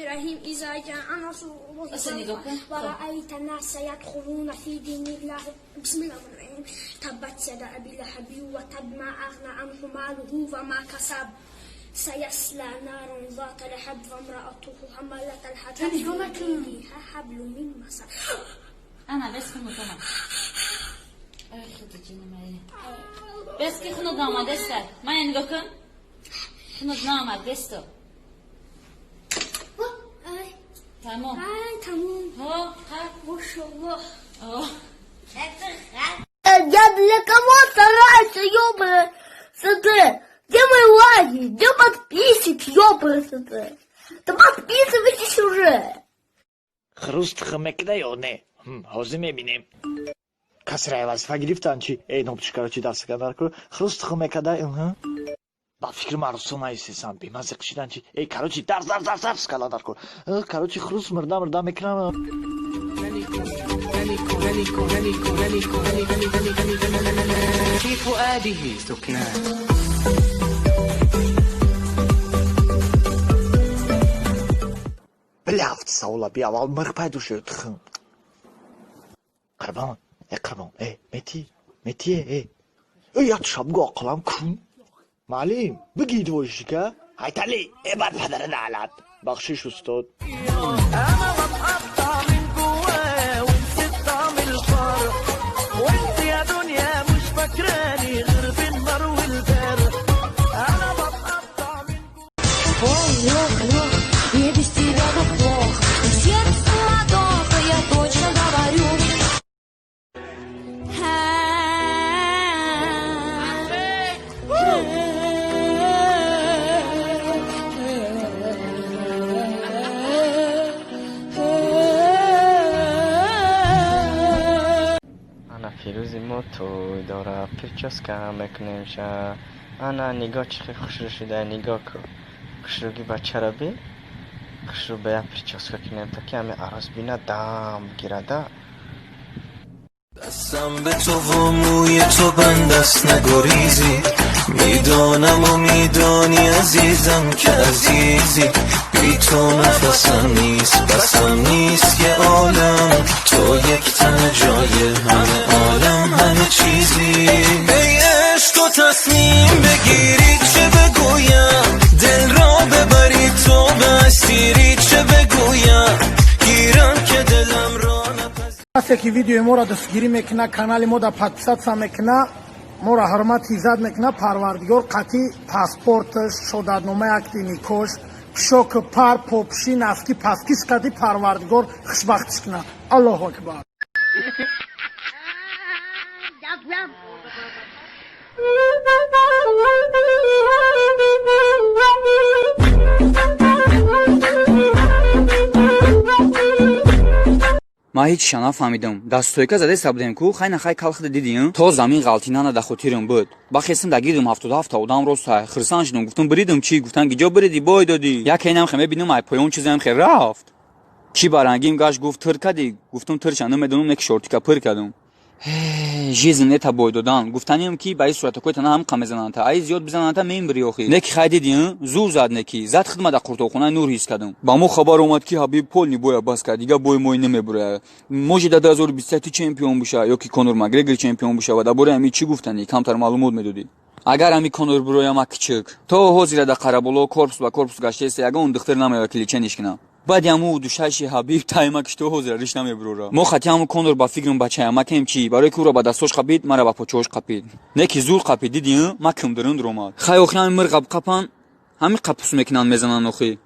الرحيم إذا جاء نصر الله ورأيت الناس يدخلون في دين الله بسم الله الرحمن الرحيم تبت يدا أبي لهب وتب ما أغنى عنه ماله وما كسب سيصلى نارا ذات لهب وامرأته حمالة الحطب فيها حبل من مسد. أنا بس خنود أنا. بس كي خنود نامه دسته. ما ينقول كم؟ خنود نامه دسته. تمام. تمام. ها ما شاء الله. Я для кого стараюсь, ёбрасоты? Где мои лайки? Где подписчики, ёбрасоты? Да подписывайтесь уже. خروست خمکده یا نه؟ حاضر میبینیم کسرای وظیفه گرفتن چی؟ ای نوبتش کارچی درس کردن کرد خروست خمکده با فکر معروض نایستم بیمزه کشیدن چی؟ ای کارچی درس کلا در کرد کارچی خروست مرده میکنم في فؤاده سكنان بلافت سولا بیا اول مرغ پیدا شد خم قربان ای متی ای یاد شب عقلم کن معلم بگید وشی که هایتالی ای بعد پدر نعلت بخشش استاد انا بتقطع من جواه ونسيت طعم الفرح وانت يا دنيا مش فاكراني غير بالنار والبرد انا بتقطع من جواه мне без тебя так плохо, сердце ладоха, я точно говорю. أنا فیروزی موتو داره پرچسکه میکنیم شا أنا نگاه چخی خوش رو شده نگاه کو خوش بچه را بی خوش رو باید پرچسکه کنیم تا که همه عراض بینه دم گیرده دستم به تو و موی تو بندست نگریزی میدانم و میدانی عزیزم که عزیزی بی تو نفسم نیست بسم نیست که عالم تو یک تن جای همه عالم همه چیزی ای عشق تو تصمیم بگیری چه بگویم دل را ببری تو به اسیری چه بگویم گیرم که دلم را کسی که ویدیو ما را دستگیری میکنه کانال ما را подписаться میکنه ما را حرمت ایزد میکنه پروردگار قطعی پاسپورتش شهادتنامه اکتی نیکوش شوک پر پوپشی نفتی پاسکیش قطعی پروردگار خوشبختش کنه الله اکبر ما هیچ نفهمیدم دستویکا زده سبدیم کو خیلی خیلی کلخد دیدیم تا زمین غلطینانه دخوتیرم بود با خیسم دگیرم 77 اودام روز تا خرسان شدم گفتم بریدم چی گفتن گجا بریدی بای دادی یک اینم خمه بینم ای پایون چیزام خیر رفت کی بارنگیم گاش گفت تر کدی گفتم ترشانم میدونم یک شورتیکا پر کردم جیزنه تا بای دادن گفتنیم کی بای صورت کوی تنها هم قمزنان تا ای زیاد بزنان تا میم بریوخی نک خیدیدین زو زاد نکی زاد خدمت قرتوخونه نور هیس کردم با مو خبر اومد کی حبیب پول نی بویا باس کرد دیگه بوی موی نمیبره موجی در 2020 چمپیون بشه یا کی کنور مگرگر چمپیون بشه و درباره امی چی گفتنی کمتر معلومات میدادی اگر امی کنور برویا ما کچک تو حضور در قربولو کورپس با کورپس گشته است یگان دختر نمیاد کلیچه نشکنه بعد یامو دوشاشی حبیب تایماکش تو حضور ریش نمیبرورا مو خاتیامو کنور با فکرم بچه ما کم چی برای کورا با دستوش قبید مرا با پوچوش قبید نکی زور قبید دیدی ما کم درند روماد خیاخیام مرغ قپان همین قپوس میکنن میزنن اخی